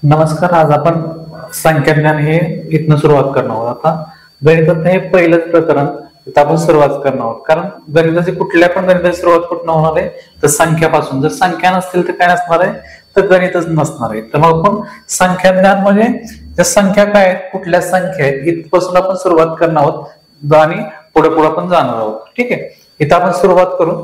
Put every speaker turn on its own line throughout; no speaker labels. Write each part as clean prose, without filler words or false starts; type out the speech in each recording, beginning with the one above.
नमस्कार. आज आपण संख्याज्ञान हे इथनं सुरुवात करणार आहोत. आता गणितात हे पहिलंच प्रकरण इथं आपण सुरुवात करणार आहोत. कारण गणिताची कुठल्या पण गणिताची सुरुवात कुठून होणार आहे तर संख्यापासून. जर संख्या नसतील तर काय नसणार आहे तर गणितच नसणार आहे. तर मग आपण संख्याज्ञान म्हणजे त्या संख्या काय आहेत, कुठल्या संख्या आहेत इथपासून आपण सुरुवात करणार आहोत आणि पुढे पुढे आपण जाणार आहोत. ठीक आहे, इथं आपण सुरुवात करू.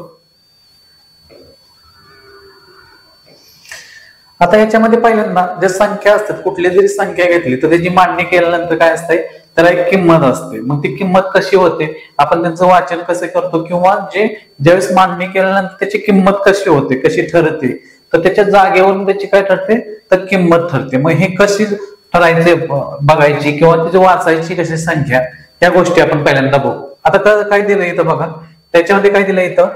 आता याच्यामध्ये पहिल्यांदा ज्या संख्या असतात, कुठली जरी संख्या घेतली तर त्याची मांडणी केल्यानंतर काय असते, त्याला एक किंमत असते. मग ती किंमत कशी होते, आपण त्यांचं वाचन कसं करतो, किंवा ज्यावेळेस मांडणी केल्यानंतर त्याची किंमत कशी होते, कशी ठरते, तर त्याच्या जागेवरून त्याची काय ठरते तर किंमत ठरते. मग हे कशी ठरायचे बघायची किंवा त्याची वाचायची कशी संख्या, या गोष्टी आपण पहिल्यांदा बघू. आता काय दिलं इथं बघा, त्याच्यामध्ये काय दिलं इथं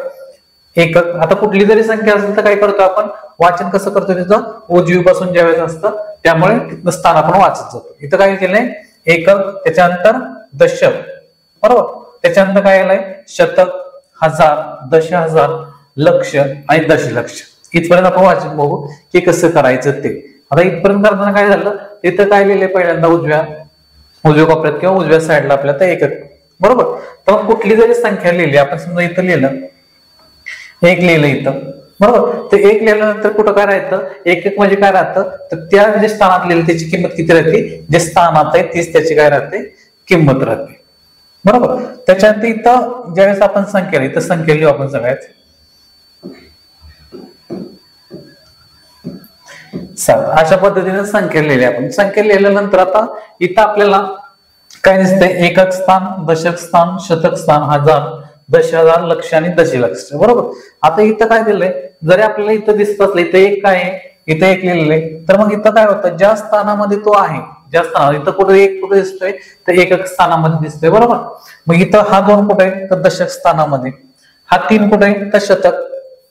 एकक. आता कुठली जरी संख्या असेल तर काय करतो आपण वाचन कसं करतो त्याचं, उजवीपासून ज्यावेळेस असतं त्यामुळे तिथलं स्थान आपण वाचत जातो. इथं काय केलंय एकक, त्याच्यानंतर दशक, बरोबर, त्याच्यानंतर काय आलंय शतक, हजार, दशहजार, लक्ष आणि दशलक्ष. इथपर्यंत आपण वाचन बघू की कसं करायचं ते. आता इथपर्यंत करताना काय झालं, इथं काय लिहिलंय पहिल्यांदा उजव्या कोपऱ्यात किंवा उजव्या साईडला आपल्या तर एकक, बरोबर. तर कुठली जरी संख्या लिहिली, आपण समजा इथं लिहिलं एक, लिहिलं इथं, बरोबर. तर एक लिहिल्यानंतर कुठं काय राहतं, एक एक म्हणजे काय राहतं तर त्या जे स्थानात लिहिलं त्याची किंमत किती राहते, जे स्थानात आहे तीच त्याची काय राहते किंमत राहते, बरोबर. त्याच्यानंतर इथं ज्यावेळेस आपण संख्या लिहिली तर संख्या लिहू आपण सगळ्यात. अशा पद्धतीने संख्या लिहिली आपण. संख्या लिहिल्यानंतर आता इथं आपल्याला काय दिसतंय, एकक स्थान, दशक स्थान, शतक स्थान, हजार, दशहजार, लक्ष आणि दशलक्ष, बरोबर. आता इथं काय दिलंय, जरी आपल्याला इथं दिसत असलं इथं एक काय आहे, इथं एक लिहिलेलं आहे, तर मग इथं काय होतं, ज्या स्थानामध्ये तो आहे, ज्या स्थानात इथं कुठे एक कुठे दिसतोय तर एकक स्थानामध्ये दिसतोय, बरोबर. मग इथं हा 2 कुठे आहे तर दशक स्थानामध्ये, हा 3 कुठे आहे तर शतक,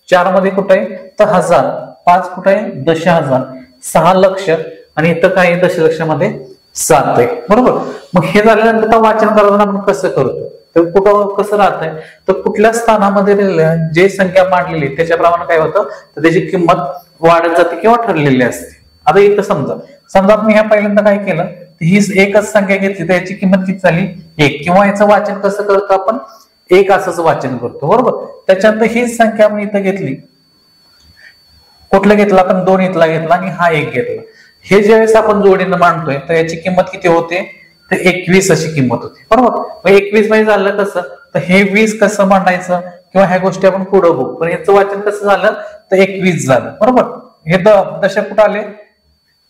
4 मध्ये कुठे आहे तर हजार, 5 कुठे आहे दशहजार, 6 लक्ष आणि इथं काय दशलक्षामध्ये 7 आहे, बरोबर. मग हे झाल्यानंतर वाचन करताना आपण कसं करतो तर कुठं कसं राहतंय तर कुठल्या स्थानामध्ये जे संख्या मांडलेली त्याच्याप्रमाणे काय होतं तर त्याची किंमत वाढत जाते किंवा ठरलेली असते. आता इथं समजा आपण ह्या पहिल्यांदा काय केलं, ही एकच संख्या घेतली तर याची किंमत किती झाली 1, किंवा याचं वाचन कसं करतो आपण एक असंच वाचन करतो, बरोबर. त्याच्यानंतर हीच संख्या आपण इथं घेतली, कुठलं घेतलं आपण 2 इथला घेतला आणि हा 1 घेतला. हे ज्यावेळेस आपण जोडीनं मांडतोय तर याची किंमत किती होते तर 21 अशी किंमत होती, बरोबर. मग 21 मध्ये झालं कसं तर हे 20 कसं मांडायचं किंवा ह्या गोष्टी आपण पुढे बघू. पण याचं वाचन कसं झालं तर 21 झालं, बरोबर. हे दशक कुठं आले,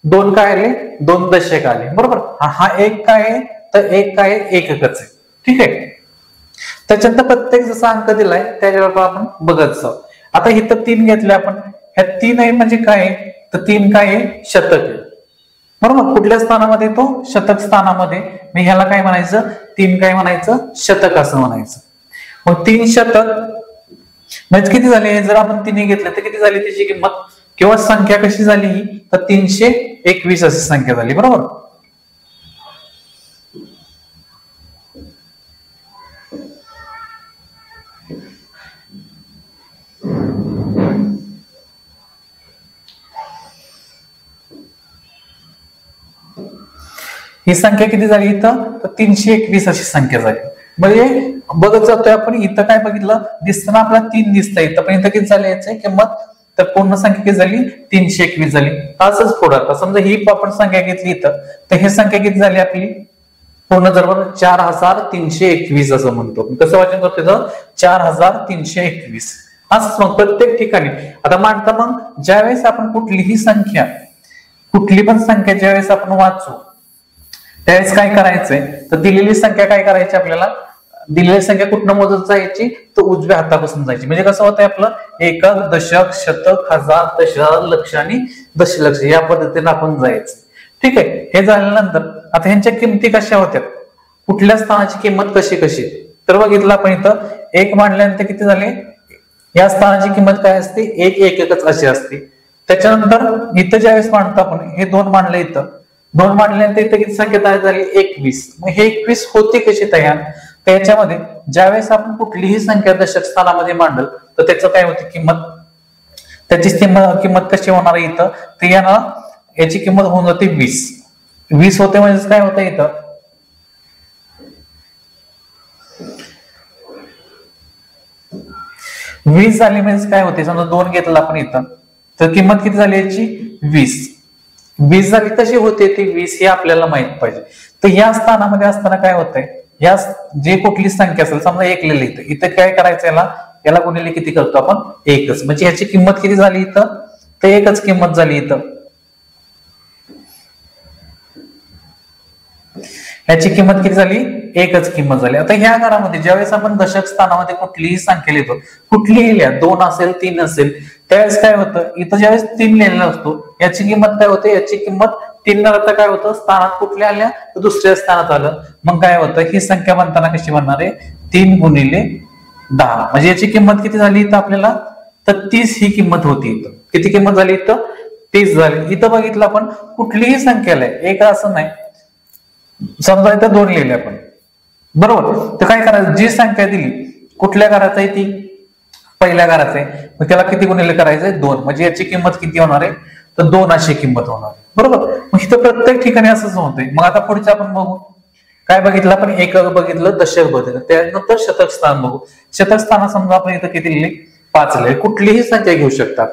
2 काय आले, 2 दशक आले, बरोबर. हा 1 काय आहे तर 1 काय एककच आहे, ठीक आहे. त्याच्यानंतर प्रत्येक जसा अंक दिलाय त्याच्यावर आपण बघत जाऊ. आता इथं 3 घेतले आपण, ह्या 3 आहे म्हणजे काय तर 3 काय आहे शतक आहे, बरोबर. कुठल्या स्थानामध्ये तो शतक स्थानामध्ये, मी ह्याला काय म्हणायचं 3 काय म्हणायचं शतक असं म्हणायचं. मग 3 शतक म्हणजे किती झाले, जर आपण 3 घेतलं तर किती झाली त्याची किंमत किंवा संख्या कशी झाली ही तर 321 अशी संख्या झाली, बरोबर. ही संख्या किती झाली इथं तर 321 अशी संख्या झाली. म्हणजे बघत जातोय आपण इथं काय बघितलं, दिसताना आपल्याला 3 दिसतंय, इथं पण इथं किती झाली याची किंमत तर पूर्ण संख्या किती झाली 321 झाली. असंच पुढं आता समजा ही आपण संख्या घेतली इथं तर ही संख्या किती झाली आपली पूर्ण जर 4321 असं म्हणतो. कसं वाचन करतो इथं 4321. असंच मग प्रत्येक ठिकाणी आता मांडता. मग ज्यावेळेस आपण कुठली पण संख्या ज्यावेळेस आपण वाचू त्यावेळेस काय करायचंय तर दिलेली संख्या काय करायची, आपल्याला दिलेली संख्या कुठनं मोजत जायची तर उजव्या हातापासून जायची. म्हणजे कसं होतंय आपलं एकक, दशक, शतक, हजार, दशहजार, लक्ष आणि दशलक्ष या पद्धतीने आपण जायचं, ठीक आहे. हे झाल्यानंतर आता ह्यांच्या किमती कशा होत्या, कुठल्या स्थानाची किंमत कशी तर बघितलं आपण इथं 1 मांडल्यानंतर किती झाले, या स्थानाची किंमत काय असते 1 एककच अशी असते. त्याच्यानंतर इथं ज्यावेळेस मांडतो आपण हे 2 मांडले, इथं 2 मांडल्यानंतर इथं किती संख्या तयार झाली 21. मग हे 21 होती कशी तयार, त्याच्यामध्ये ज्यावेळेस आपण कुठलीही संख्या दशक स्थानामध्ये मांडल तर त्याचं काय होते किंमत, त्याची किंमत कशी होणार आहे इथं तर याला याची किंमत होऊन जाते 20. 20 होते म्हणजे काय होतं इथं 20 झाली म्हणजे काय होते, समजा 2 घेतला आपण इथं तर किंमत किती झाली याची 20. 20 झाली कशी होते ती 20 हे आपल्याला माहित पाहिजे. तर या स्थानामध्ये असताना काय होतंय, या जे कुठली संख्या असेल समजा 1 लिहिली इथं, इथं काय करायचं याला गुणिले किती करतो आपण 1च, म्हणजे याची किंमत किती झाली इथं तर 1च किंमत झाली इथं. याची किंमत किती झाली 1च किंमत झाली. आता ह्या घरामध्ये ज्यावेळेस आपण दशक स्थानामध्ये कुठलीही संख्या लिहितो, कुठलीही लिहा 2 असेल 3 असेल, त्यावेळेस काय होतं इथं ज्यावेळेस 3 लिहिलेला असतो याची किंमत काय होते, याची किंमत 3 आता काय होतं स्थानात कुठल्या आल्या तर दुसऱ्या स्थानात आलं. मग काय होतं ही संख्या बनताना कशी बनणार आहे 3 गुणिले 10, म्हणजे याची किंमत किती झाली इथं आपल्याला तर 30 ही किंमत होती. इथं किती किंमत झाली इथं 30 झाली. इथं बघितलं आपण कुठलीही संख्याला एक असं नाही, समजा इथं 2 लिहिले आपण बरोबर, तर काय करायचं जी संख्या दिली कुठल्या घरात आहे ती पहिल्या घरात आहे, मग त्याला किती गुणिले करायचंय 2, म्हणजे याची किंमत किती होणार आहे तर 2 अशी किंमत होणार आहे बरोबर. मग इथं प्रत्येक ठिकाणी असंच होतंय. मग आता पुढचं आपण बघू काय बघितलं आपण, एकक बघितलं, दशक बघितलं, त्यानंतर शतक स्थान बघू. शतक स्थान समजा आपण इथं किती लिहिले 5 लिहिले, कुठलीही संख्या घेऊ शकता.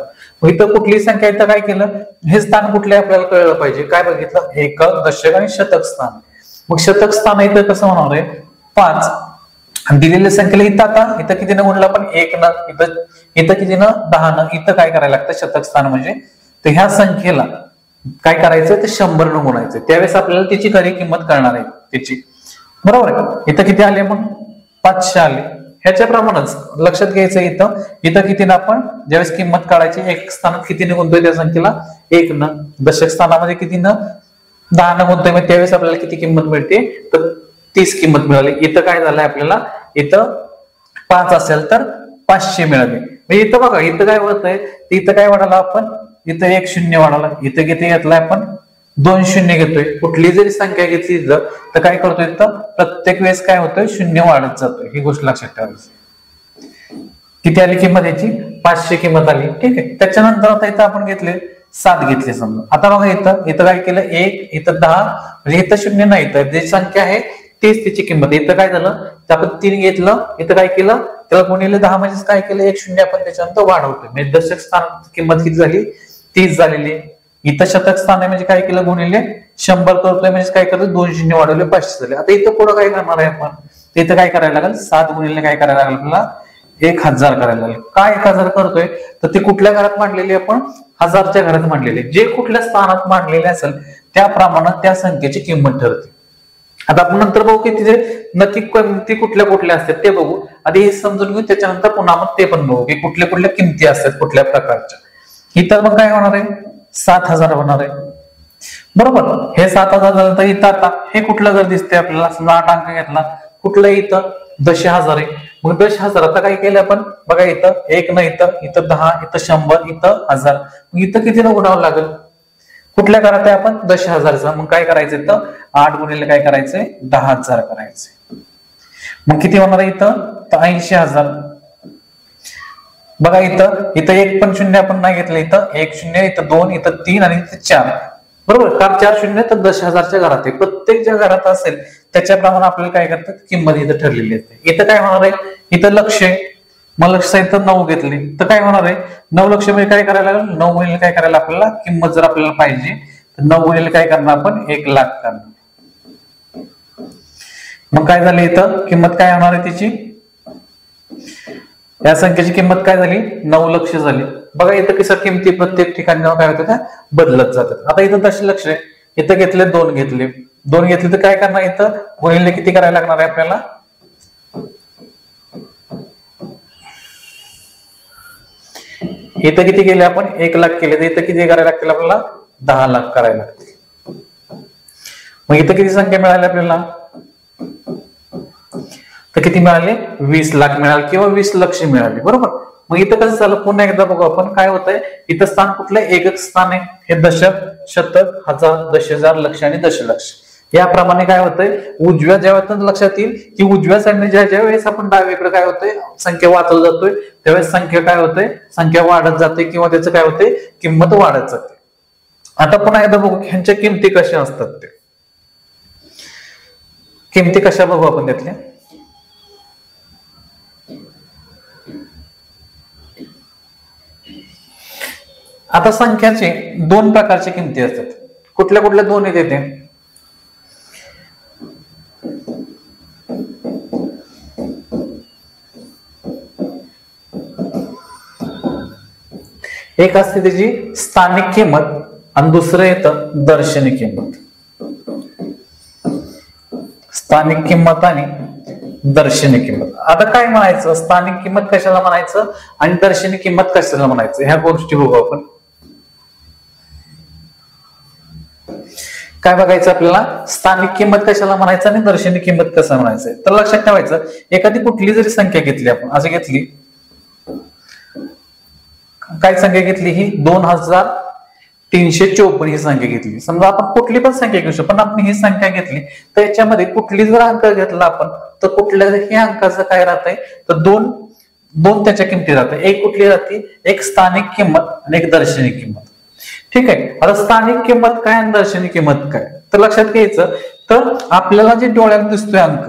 मग इथं कुठलीही संख्या इथं काय केलं हे स्थान कुठले आपल्याला कळलं पाहिजे, काय बघितलं एकक दशक आणि शतक स्थान. मग शतक स्थान इथं कसं होणार आहे 5 आणि दिलेल्या संख्येला इथं आता इथं किती न गुणलं आपण 1 न, इथं किती न 10 न, इथं काय करायला लागतं शतक स्थान म्हणजे, तर ह्या संख्येला काय करायचं ते 100 न गुणायचं, त्यावेळेस आपल्याला त्याची खरी किंमत कळणार आहे त्याची बरोबर आहे. इथं किती आले मग 500 आले. ह्याच्याप्रमाणेच लक्षात घ्यायचं इथं किती ना आपण ज्यावेळेस किंमत काढायची एक स्थानात किती न गुणतोय त्या संख्येला 1 न, दशक स्थानामध्ये किती न 10 न गुणतोय, मग त्यावेळेस आपल्याला किती किंमत मिळते तर 30 किंमत मिळाली. इथं काय झालंय आपल्याला इथं 5 असेल तर 500 मिळाले. इथं बघा इथं काय होत आहे, इथं काय वाढाला आपण इथं 1 शून्य वाढाला, इथं किती घेतलाय आपण 2 शून्य घेतोय. कुठली जरी संख्या घेतली इथं तर काय करतोय इथं प्रत्येक वेळेस काय होतोय शून्य वाढत जातोय, ही गोष्ट लक्षात ठेवायची. किती आली किंमत याची 500 किंमत आली ठीक आहे. त्याच्यानंतर आता इथं आपण घेतले 7 घेतले समजा. आता बघा इथं काय केलं 1 इथं 10 म्हणजे इथं शून्य नाही, तर जी संख्या आहे तीच तिची किंमत. इथं काय झालं तर आपण 3 घेतलं, इथं काय केलं त्याला गुणिले 10 म्हणजे काय केलं 1 शून्य आपण त्याच्यानंतर वाढवतोय, म्हणजे दशक स्थान किंमत किती झाली 30 झालेली. इथं शतक स्थान आहे म्हणजे काय केलं गुणिले 100 करतोय म्हणजे काय करतोय 2 शून्य वाढवले 500 झाले. आता इथं पुढं काय करणार आहे आपण, इथं काय करायला लागेल 7 गुणिले काय करायला लागेल आपल्याला 1000 करायला लागेल. काय 1000 करतोय तर ते कुठल्या घरात मांडलेली आपण 1000च्या घरात मांडलेले, जे कुठल्या स्थानात मांडलेले असेल त्याप्रमाणे त्या संख्येची किंमत ठरते. आता आपण नंतर बघू की तिथे नक्की किमती कुठल्या कुठल्या असतात ते बघू, आधी हे समजून घेऊ त्याच्यानंतर पुन्हा मग ते पण बघू की कुठल्या कुठल्या किमती असतात कुठल्या प्रकारच्या. इथं मग काय होणार आहे 7000 होणार आहे बरोबर. हे 7000 झालं तर इथं आता हे कुठलं घर दिसते आपल्याला, समजा 8 अंक घेतला कुठलं इथं 10000 आहे. मग 10000 आता काय केलं आपण बघा इथं 1 न इथं 10 इथं 100 इथं 1000, मग इथं किती न गुणावं लागेल कुठल्या घरात आहे आपण 10000चा, मग काय करायचं इथं 8 गुणिले काय करायचंय 10000 करायचंय. मग किती होणार आहे इथं 80000. बघा इथं 1 पण शून्य आपण नाही घेतलं, इथं 1 शून्य इथं 2 इथं 3 आणि इथं 4 बरोबर. कारण 4 शून्य तर 10000च्या घरात आहे, प्रत्येक ज्या घरात असेल त्याच्याप्रमाणे आपल्याला काय करतात किंमत इथं ठरलेली असते. इथं काय होणार आहे इथं लक्ष आहे, मग लक्ष इथं 9 घेतली तर काय होणार आहे 9 लक्ष म्हणजे काय करायला लागेल 9 गुणिले काय करायला आपल्याला किंमत जर आपल्याला पाहिजे तर 9 गुणिले काय करणार आपण 1,00,000 करणार. मग काय झालं इथं किंमत काय होणार आहे तिची, या संख्येची किंमत काय झाली 9 लक्ष झाली. बघा इथं कसं किमती प्रत्येक ठिकाणी काय होतं बदलत जातात. आता इथं दशलक्ष आहे, इथं घेतले 2 घेतले तर काय करणार इथं गुणिले किती करायला लागणार आहे आपल्याला, इथं किती केले आपण 1,00,000 केले तर इथं किती करायला लागतील आपल्याला 10,00,000 करायला लागतील. मग इथं किती संख्या मिळाली आपल्याला तर किती मिळाले 20,00,000 मिळाले किंवा 20 लक्ष मिळाले बरोबर. मग इथं कसं झालं पुन्हा एकदा बघू आपण काय होतंय, इथं स्थान कुठलं एकक स्थान आहे, हे दशक शतक हजार 10,000 लक्ष आणि दशलक्ष. याप्रमाणे काय होतंय उजव्या ज्यावेळेस लक्षात येईल की उजव्या साईडने ज्या वेळेस आपण डावीकडे काय होतंय संख्या वाचत जातोय त्यावेळेस संख्या काय होते संख्या वाढत जाते किंवा त्याचं काय होते किंमत वाढत जाते. आता पुन्हा एकदा बघू ह्यांच्या किमती कशा असतात ते. किमती कशा बघू आपण त्यातल्या. आता संख्याचे दोन प्रकारच्या किमती असतात. कुठल्या कुठल्या दोन येते ते. एक असते त्याची स्थानिक किंमत आणि दुसरं येतं दर्शनी किंमत. स्थानिक किंमत आणि दर्शनी किंमत. आता काय म्हणायचं, स्थानिक किंमत कशाला म्हणायचं आणि दर्शनी किंमत कशाला म्हणायचं, ह्या गोष्टी बघू आपण. काय बघायचं आपल्याला, स्थानिक किंमत कशाला म्हणायचं आणि दर्शनी किंमत कसं म्हणायचं. तर लक्षात ठेवायचं, एखादी कुठली जरी संख्या घेतली आपण, असं घेतली, काय संख्या घेतली, ही 2354 ही संख्या घेतली. समजा आपण कुठली पण संख्या घेऊ शकतो, पण आपण ही संख्या घेतली तर याच्यामध्ये कुठली जर अंक घेतला आपण तर कुठल्याही अंकाचं काय राहतंय, तर दोन त्याच्या किमती राहतात. एक कुठली राहते, एक स्थानिक किंमत आणि एक दर्शनी किंमत. ठीक आहे. आता स्थानिक किंमत काय आणि दर्शनी किंमत काय, तर लक्षात घ्यायचं, तर आपल्याला जे डोळ्याला दिसतोय अंक,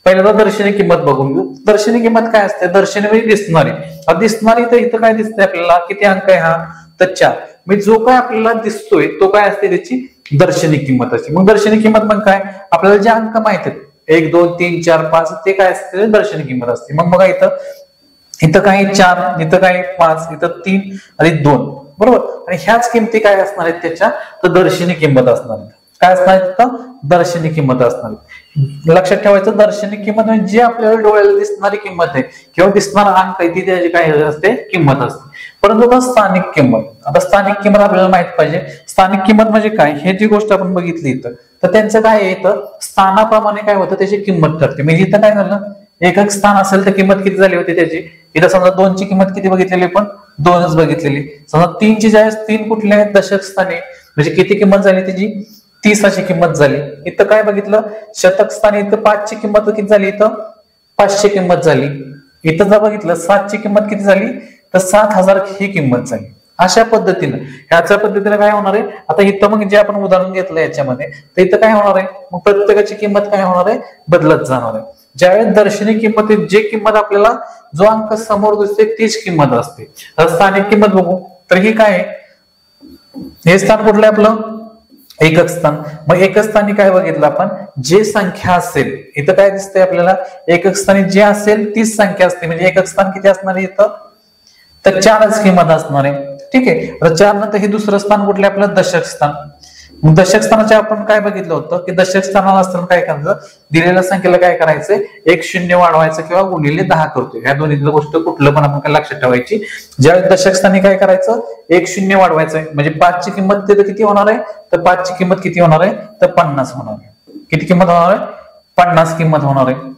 पहिल्यांदा दर्शनी किंमत बघून घेऊ. दर्शनी किंमत काय असते, दर्शनी म्हणजे दिसणारी. दिसणारी तर इथं काय दिसतंय आपल्याला, किती अंक आहे हा, तर 4. म्हणजे जो काय आपल्याला दिसतोय तो काय असते, त्याची दर्शनी किंमत असते. मग दर्शनी किंमत मग काय, आपल्याला जे अंक माहित आहेत 1 2 3 4 5 ते काय असते, दर्शनी किंमत असते. मग बघा इथं काही 4, इथं काही 5, इथं 3 आणि 2, बरोबर. आणि ह्याच किमती काय असणार आहेत त्याच्या, तर दर्शनी किंमत असणार आहेत. काय असणार आहे, दर्शनी किंमत असणार. लक्षात ठेवायचं, दर्शनी किंमत म्हणजे जी आपल्याला डोळ्याला दिसणारी किंमत आहे किंवा दिसणारा अंक आहे ती त्याची काय असते, किंमत असते. परंतु आता स्थानिक किंमत, आता स्थानिक किंमत आपल्याला माहित पाहिजे. स्थानिक किंमत म्हणजे काय, हे जी गोष्ट आपण बघितली इथं, तर त्यांचं काय येतं, स्थानाप्रमाणे काय होतं, त्याची किंमत ठरते. म्हणजे इथं काय झालं, एकक स्थान असेल तर किंमत किती झाली होती त्याची, इथं समजा 2 ची किंमत किती बघितलेली, पण 2च बघितलेली. समजा 3 ची ज्यावेळेस 3 कुठल्या दशक स्थानी, म्हणजे किती किंमत झाली त्याची, 30 अशी किंमत झाली. इथं काय बघितलं, शतक स्थानी, इथं 5 ची किंमत किती झाली, इथं 500 किंमत झाली. इथं जर बघितलं 7 ची किंमत किती झाली, तर 7000 ही किंमत झाली. अशा पद्धतीनं ह्याच्या पद्धतीने काय होणार आहे, आता इथं मग जे आपण उदाहरण घेतलं याच्यामध्ये, तर इथं काय होणार आहे, मग प्रत्येकाची किंमत काय होणार आहे, बदलत जाणार आहे. ज्यावेळेस दर्शनी किंमत, जे किंमत आपल्याला जो अंक समोर दिसते तीच किंमत असते. स्थानिक किंमत बघू, तर ही काय आहे, हे स्थान कुठलं आहे आपलं, एकक स्थान. मग एकक स्थानी काय बघितलं आपण, जे संख्या असेल, इथं काय दिसतंय आपल्याला, एकक स्थानी जे असेल तीच संख्या असते. म्हणजे एकक स्थान किती असणार आहे इथं, तर 4च किंमत असणार आहे. ठीक आहे. तर 4 नंतर हे दुसरं स्थान कुठलं आपलं, दशक स्थान. मग दशक स्थानाचे आपण काय बघितलं होतं, की दशक स्थानाला असताना काय करायचं, दिलेल्या संख्येला काय करायचंय, 1 0 वाढवायचं किंवा गुणिले 10 करतोय. ह्या दोन्हीतली गोष्ट कुठलं पण आपण काय लक्षात ठेवायची. ज्यावेळेस दशक स्थानी काय करायचं, 1 0 वाढवायचंय, म्हणजे 5 ची किंमत तिथं किती होणार आहे, तर 5 ची किंमत किती होणार आहे, तर 50 होणार आहे. किती किंमत होणार आहे, 50 किंमत होणार आहे.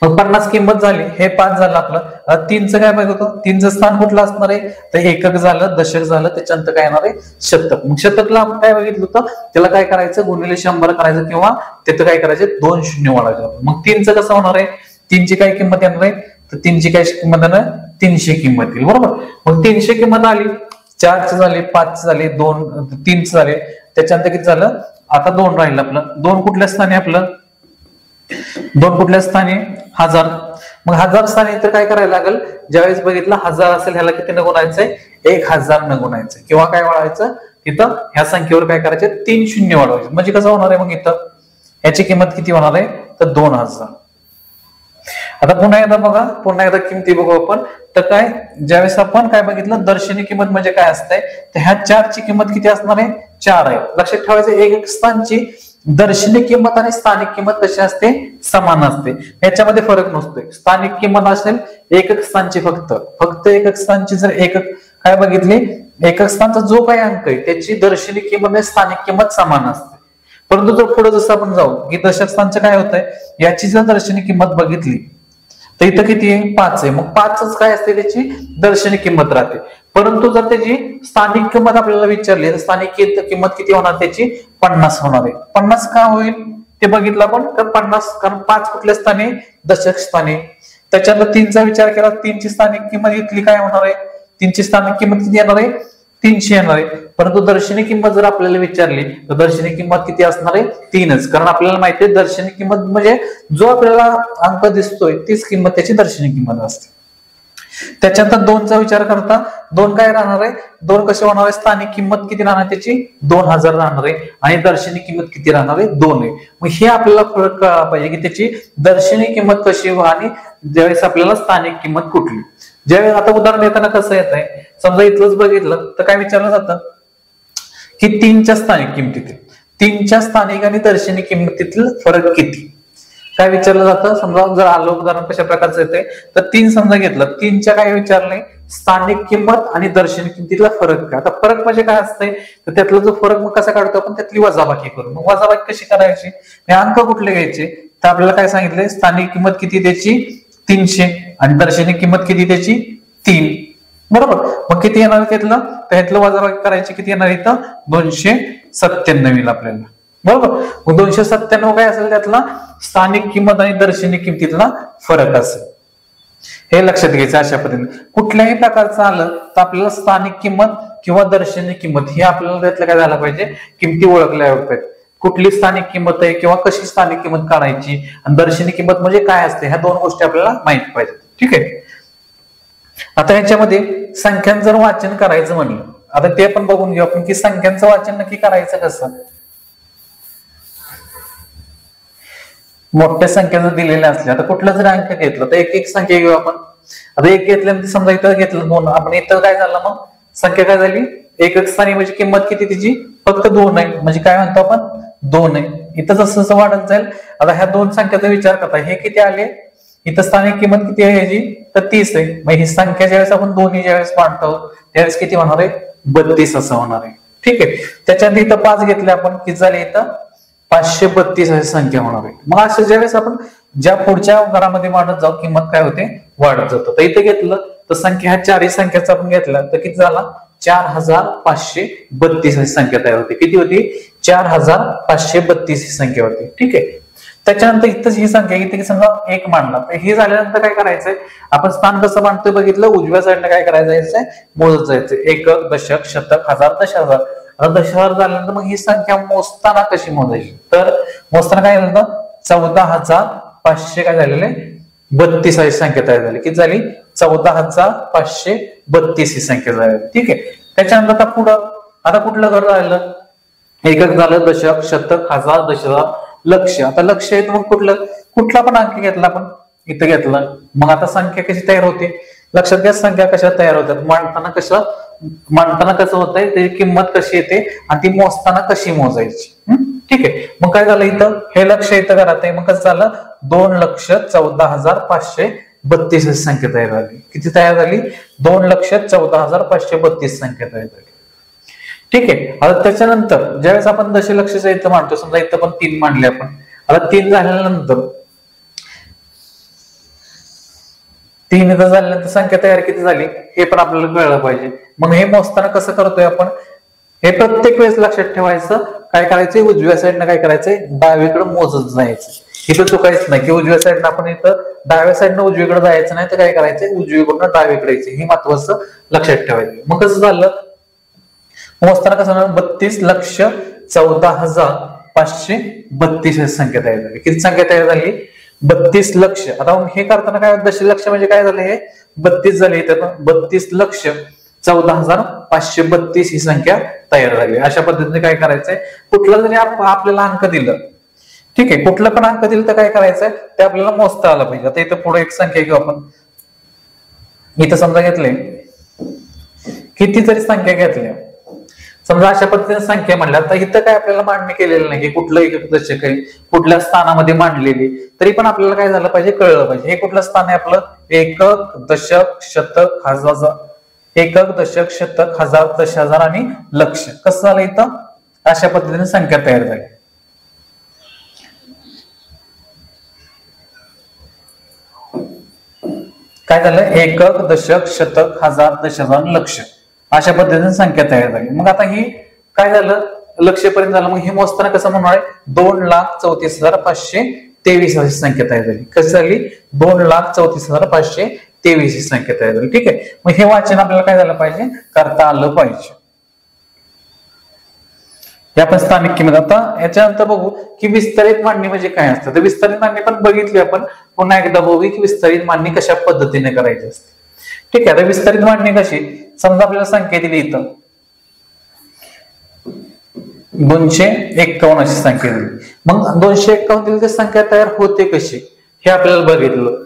मग 50 किंमत झाली, हे 5 झालं आपलं. 3चं काय बघतो, 3चं स्थान कुठलं असणार आहे, तर एकक झालं, दशक झालं, त्याच्यानंतर काय येणार आहे, शतक. मग शतकला आपण काय बघितलं होतं, त्याला काय करायचं, गुणिले 100 करायचं किंवा तिथं काय करायचं, 2 0 वाढवायचं. मग 3चं कसं होणार आहे, 3ची काय किंमत येणार आहे, तर 3ची काय किंमत येणार, 300 किंमत येईल, बरोबर. मग 300 किंमत आली, 4ची झाली, 5ची झाली, 3ची झाले, त्याच्यानंतर किती झालं, आता 2 राहिलं आपलं. 2 कुठल्या स्थानी आपलं, 2 कुठल्या स्थानी, 1000. मग 1000 स्थानी तर काय करायला लागेल, ज्यावेळेस बघितलं 1000 असेल, ह्याला किती न गुणायचंय, 1000 न गुणायचं किंवा काय वाढवायचं, इथं ह्या संख्येवर काय करायचे, 3 0 वाढवायचे. म्हणजे कसं होणार आहे, मग इथं याची किंमत किती होणार आहे, तर 2000. आता पुन्हा एकदा बघा, पुन्हा एकदा किमती बघू आपण. तर काय, ज्यावेळेस आपण काय बघितलं, दर्शनी किंमत म्हणजे काय असतंय, तर ह्या 4 ची किंमत किती असणार आहे, 4 आहे. लक्षात ठेवायचं, एकक स्थानची दर्शनी किंमत आणि स्थानिक किंमत कशी असते, समान असते. याच्यामध्ये फरक नसतोय. स्थानिक किंमत असेल एकक स्थानची, फक्त एकक स्थानची जर एकक काय बघितली, एकक स्थानचा जो काही अंक आहे त्याची दर्शनी किंमत आणि स्थानिक किंमत समान असते. परंतु जर पुढे जसं आपण जाऊ की दशक स्थानचं काय होतंय, याची जर दर्शनी किंमत बघितली तर इथं किती आहे, 5 आहे. मग 5च काय असते, त्याची दर्शनी किंमत राहते. परंतु जर त्याची स्थानिक किंमत आपल्याला विचारली तर स्थानिक किंमत किती होणार, त्याची 50 होणार आहे. 50 का होईल ते बघितलं आपण, तर 50 कारण 5 कुठल्या स्थानी, दशक स्थानी. त्याच्यानंतर 3चा विचार केला, 3ची स्थानिक किंमत इथली काय होणार आहे, 3ची स्थानिक किंमत किती येणार आहे, 300 येणार आहे. परंतु दर्शनी किंमत जर आपल्याला विचारली तर दर्शनी किंमत किती असणार आहे? 3च. कारण आपल्याला माहिती आहे दर्शनी किंमत म्हणजे जो आपल्याला अंक दिसतोय तीच किंमत त्याची दर्शनी किंमत असते. त्याच्यानंतर 2चा विचार करता 2 काय राहणार आहे? 2 कसे होणार आहे? स्थानिक किंमत किती राहणार त्याची? 2000 राहणार आहे आणि दर्शनी किंमत किती राहणार आहे? 2 आहे. मग हे आपल्याला फरक कळला पाहिजे की त्याची दर्शनी किंमत कशी आणि ज्यावेळेस आपल्याला स्थानिक किंमत कुठली. ज्यावेळेस आता उदाहरण देताना कसं येत आहे, समजा इथलंच बघितलं तर काय विचारलं जातं की 3च्या स्थानिक किंमतीतील 3च्या स्थानिक आणि दर्शनी किंमतीतील फरक किती काय विचारलं जातं. समजा जर आलं उदाहरण कशा प्रकारचं येते तर 3 समजा घेतलं, 3च्या काय विचारलंय? स्थानिक किंमत आणि दर्शनी किंमतीतला फरक काय. आता फरक म्हणजे काय असतंय तर त्यातला जो फरक मग कसा काढतो आपण? त्यातली वजाबाकी करू. मग वजाबाकी कशी करायची? अंक कुठले घ्यायचे तर आपल्याला काय सांगितलंय? स्थानिक किंमत किती त्याची? 300 आणि दर्शनी किंमत किती त्याची? 3. बरोबर. मग किती येणार त्यातलं? त्यातलं वजाबाकी करायची. किती येणार इथं? 297 आपल्याला. बरोबर. मग 297 काय असेल? त्यातला स्थानिक किंमत आणि दर्शनी किंमतीतला फरक असेल. हे लक्षात घ्यायचं. अशा पद्धतीने कुठल्याही प्रकारचं आलं तर आपल्याला स्थानिक किंमत किंवा दर्शनी किंमत हे आपल्याला त्यातलं काय झालं पाहिजे? किमती ओळखल्या पाहिजे. कुठली स्थानिक किंमत आहे किंवा कशी स्थानिक किंमत काढायची आणि दर्शनी किंमत म्हणजे काय असते ह्या 2 गोष्टी आपल्याला माहिती पाहिजे. ठीक आहे. आता ह्याच्यामध्ये संख्यांचं जर वाचन करायचं म्हणलं आता ते पण बघून घेऊ आपण की संख्यांचं वाचन नक्की करायचं कसं. मोठ्या संख्या जर दिलेल्या असल्या आता कुठला जर अंक घेतला तर एक संख्या घेऊ आपण. आता एक घेतल्यानंतर समजा इथं घेतलं 2 आपण इथं काय झालं मग संख्या काय झाली? एकक स्थानी म्हणजे किंमत किती तिची? फक्त 2 आहे. म्हणजे काय म्हणतो आपण? 2 आहे. इथं जसं जसं वाढत जाईल आता ह्या 2 संख्याचा विचार करता हे किती आले? इथं स्थानिक किंमत किती आहे याची? तर 30 आहे. मग ही संख्या ज्यावेळेस आपण दोन्ही ज्यावेळेस मांडतो त्यावेळेस किती होणार आहे? 32 असं होणार आहे. ठीक आहे. त्याच्यानंतर इथं 5 घेतले आपण किती झाले? इथं 532 अशी संख्या होणार आहे. मग असं ज्यावेळेस आपण ज्या पुढच्या घरामध्ये वाढत जाऊ किंमत काय होते? वाढत जातो. तर इथे घेतलं तर संख्या ह्या 4 संख्याचा आपण घेतला तर किती झाला? 4532 अशी संख्या तयार होती. किती होती? 4532 ही संख्या होती. ठीक आहे. त्याच्यानंतर इथंच ही संख्या इथे समजा 1 मांडला तर हे झाल्यानंतर काय करायचंय? आपण स्थान कसं मांडतोय बघितलं. उजव्या साईडला काय करायचं? मोजत जायचं. एकक, दशक, शतक, हजार, दशहजार. दशहजार झाल्यानंतर मग ही संख्या मोजताना कशी मोजायची? तर मोजताना काय झालं? 14500 काय झालेले? 32 ही संख्या तयार झाली. किती झाली? 14532 ही संख्या झाली. ठीक आहे. त्याच्यानंतर आता पुढं आता कुठलं घर राहिलं? एकक झालं, दशक, शतक, हजार, दशहजार, लक्ष. आता लक्ष आहे मग कुठला पण अंक घेतला आपण इथं घेतला मग आता संख्या कशी तयार होते? लक्षात घ्या संख्या कशा तयार होतात? मांडताना कसं होतंय त्याची किंमत कशी येते आणि ती मोजताना कशी मोजायची. ठीक आहे. मग काय झालं इथं? हे लक्ष इथं घरात आहे. मग कसं झालं? 2,14,532 संख्या तयार झाली. किती तयार झाली? 2,14,532 संख्या तयार झाली. ठीक आहे. आता त्याच्यानंतर ज्यावेळेस आपण दशलक्षाचं इथं मांडतो समजा इथं पण 3 मांडले आपण. आता 3 झाल्यानंतर 3 इथं झाल्यानंतर संख्या तयार किती झाली हे पण आपल्याला कळलं पाहिजे. मग हे मोजताना कसं करतोय आपण? हे प्रत्येक वेळेस लक्षात ठेवायचं. काय करायचंय? उजव्या साईडनं काय करायचंय? डावीकडे मोजत जायचं. इथं चुकायचं नाही की उजव्या साईडनं आपण इथं डाव्या साईडनं उजवीकडे जायचं नाही तर काय करायचंय? उजवीकडनं डावीकडे यायचं. हे महत्वाचं लक्षात ठेवायचं. मग कसं झालं? मोजताना कसं? 32,14,532 संख्या तयार झाली. किती संख्या तयार झाली? 32 लक्ष. आता हे करताना काय? दशलक्ष म्हणजे काय झालं? हे 32 झाले. तर 32,14,532 ही संख्या तयार झाली. अशा पद्धतीने काय करायचंय? कुठला जरी आपल्याला अंक दिलं, ठीक आहे, कुठला पण अंक दिलं तर काय करायचंय? ते आपल्याला मोजता आलं पाहिजे. आता इथं पुढे एक संख्या घेऊ आपण. इथं समजा घेतले किती जरी संख्या घेतल्या समजा अशा पद्धतीने संख्या म्हणल्या तर इथं काय आपल्याला मांडणी केलेली नाही की कुठलं एकक दशक आहे कुठल्या स्थानामध्ये मांडलेली तरी पण आपल्याला काय झालं पाहिजे? कळलं पाहिजे. हे कुठलं स्थान आहे आपलं? एकक, दशक, शतक, हजार. एकक, दशक, शतक, हजार, दशहजार आणि लक्ष. कसं झालं इथं? अशा पद्धतीने संख्या तयार झाली. काय झालं? एकक, दशक, शतक, हजार, दशहजार, लक्ष अशा पद्धतीने संख्या तयार झाली. मग आता ही काय झालं? लक्षपर्यंत झालं. मग हे मोजताना कसं म्हणणार? 2,34,523 अशी संख्या तयार झाली. कशी झाली? 2,34,523 ही संख्या तयार झाली. ठीक आहे. मग हे वाचन आपल्याला काय झालं पाहिजे? करता आलं पाहिजे. हे आपण स्थानिक किंमत. आता याच्यानंतर बघू की विस्तारित मांडणी म्हणजे काय असतं. तर विस्तारित मांडणी पण बघितली आपण, पुन्हा एकदा बघू की विस्तारित मांडणी कशा पद्धतीने करायची असते. ठीक आहे. आता विस्तारित मांडणी कशी, समजा आपल्याला संख्या दिली इथं 251 अशी संख्या दिली, मग 251 दिली तर संख्या तयार होते कशी हे आपल्याला बघितलं.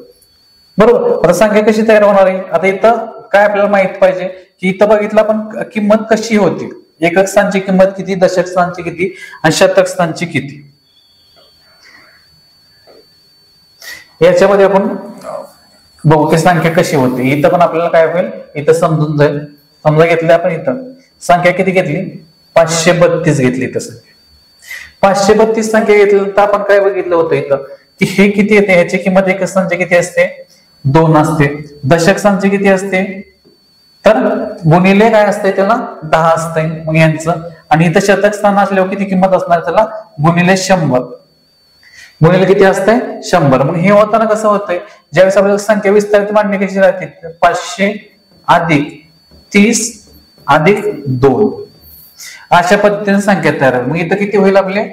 बरोबर. आता संख्या कशी तयार होणार आहे, आता इथं काय आपल्याला माहित पाहिजे की इथं बघितलं आपण किंमत कशी होती, एकक स्थानची किंमत किती, दशक स्थानची किती आणि शतक स्थानची किती. याच्यामध्ये आपण बघू की संख्या कशी होती. इथं पण आपल्याला काय होईल, इथं समजून जाईल. समजा घेतली आपण इथं संख्या किती घेतली, 532 घेतली. तसं 532 संख्या घेतली तर आपण काय बघितलं होतं इथं की हे किती येते, याची किंमत एकक स्थानची किती असते, 2 असते. दशक स्थानची किती असते, तर गुणिले काय असते त्याला 10 असते मग यांचं. आणि इथं शतक स्थान असल्यावर किती किंमत असणार त्याला, गुणिले 100. गुणिले किती असते, 100. मग हे होताना कसं होतंय, ज्यावेळेस आपल्याला संख्या विस्तारित मांडणी कशी राहते, 500 अधिक 30 अधिक 2 अशा पद्धतीने संख्या तयार होईल. मग इथं किती होईल आपले,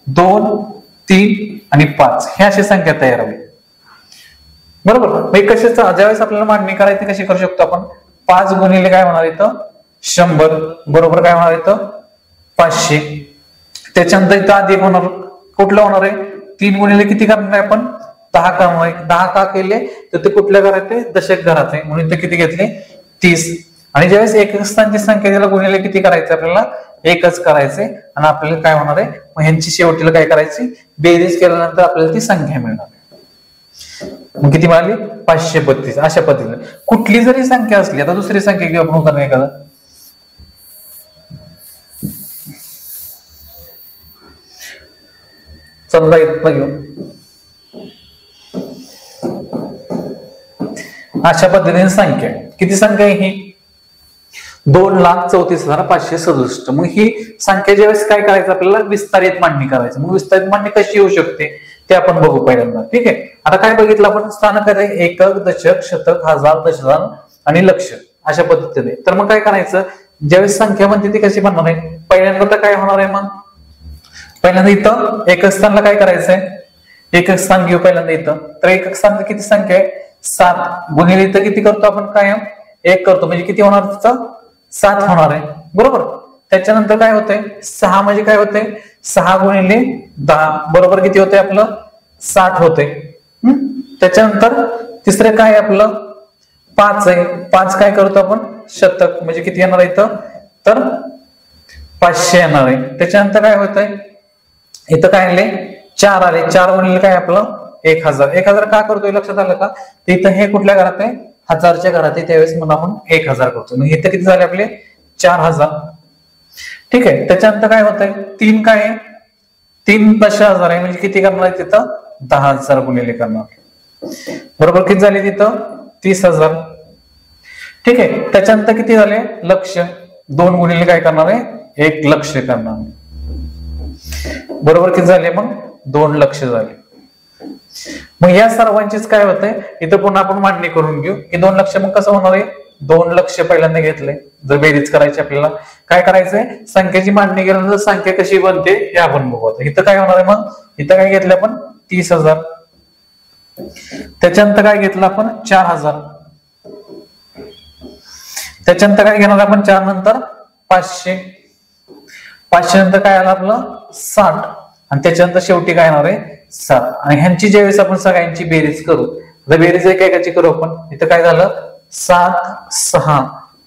2, 3 आणि 5 हे अशी संख्या तयार होईल. बरोबर. कशी ज्यावेळेस आपल्याला मांडणी करायची कशी करू शकतो आपण, 5 गुणिले काय होणार इथं 100 बरोबर काय होणार इथं 500. त्याच्यानंतर इथं अधिक होणार, कुठलं होणार आहे, 3 गुणिले किती करणार आहे आपण, 10 करणार आहे. 10 का केले तर ते कुठल्या घरात आहे, दशक घरात आहे, म्हणून इथं किती घेतले 30. आणि ज्यावेळेस एकक स्थानची संख्या त्याला गुणिले किती करायचं, आपल्याला एकच करायचंय. आणि आपल्याला काय होणार आहे, मग ह्यांची शेवटीला काय करायची, बेरीज केल्यानंतर आपल्याला ती संख्या मिळणार. मग किती मिळाली, 532. अशा पद्धतीने कुठली जरी संख्या असली, आता दुसरी संख्या घेऊ आपण उदाहरण एखादं, समजा इथं घेऊ, अशा पद्धतीने संख्या किती संख्या आहे ही, 2,34,567. मग ही संख्या ज्यावेळेस काय करायचं आपल्याला, विस्तारित मांडणी करायची. मग विस्तारित मांडणी कशी येऊ शकते ते आपण बघू पहिल्यांदा. ठीक आहे. आता काय बघितलं आपण, स्थानक आहे एकक, दशक, शतक, हजार, दशहजार आणि लक्ष अशा पद्धतीने. तर मग काय करायचं, ज्यावेळेस संख्या म्हणते ती कशी बनणार आहे, पहिल्यांदा तर काय होणार आहे, मग पहिल्यांदा इथं एकक स्थानला काय करायचंय, एकक स्थान घेऊ पहिल्यांदा इथं. तर एकक स्थान किती संख्या आहे, 7 गुणिले इथं किती करतो आपण, कायम 1 करतो, म्हणजे किती होणार तिथं 7 होणार आहे. बरोबर. त्याच्यानंतर काय होतंय, 6 म्हणजे काय होतंय, 6 गुणिले 10 बरोबर किती होतंय आपलं 60 होते. त्याच्यानंतर तिसरं काय आपलं 5 आहे. 5 काय करतो आपण, शतक, म्हणजे किती येणार आहे इथं, तर 500 येणार आहे. त्याच्यानंतर काय होतंय, इथं काय आले 4 आले. 4 गुणिले काय आपलं 1000. 1000 का करतोय लक्षात आलं का, इथं हे कुठल्या घरात आहे, हजारच्या घरात आहे, त्यावेळेस मग आपण 1000 करतो. मग इथं किती झाले आपले 4000. ठीक आहे. त्याच्यानंतर काय होतंय, 3 काय आहे, 3 10,000 आहे, म्हणजे किती करणार आहे तिथं 10,000 गुणिले करणार. बरोबर किती झाले तिथं 30,000. ठीक आहे. त्याच्यानंतर किती झाले, लक्ष, 2 गुणिले काय करणार आहे, 1 लक्ष करणार. बरोबर किती झाले, मग 2 लक्ष झाले. मग या सर्वांचीच काय होतंय, इथं पुन्हा आपण मांडणी करून घेऊ की 2 लक्ष मग कसं होणार आहे, 2 लक्ष पहिल्यांदा घेतले. जर बेरीज करायची आपल्याला काय करायचंय, संख्येची मांडणी केल्यानंतर संख्या कशी बनते हे आपण बघू. इथं काय होणार आहे, मग इथं काय घेतलं आपण 30,000. त्याच्यानंतर काय घेतलं आपण 4,000. त्याच्यानंतर काय घेणार आपण 4 नंतर 500. 500 नंतर काय आलं आपलं 60. आणि त्याच्यानंतर शेवटी काय येणार आहे 7. आणि ह्यांची ज्यावेळेस आपण सगळ्यांची बेरीज करू, बेरीज एकाची करू आपण, इथं काय झालं 7, 6,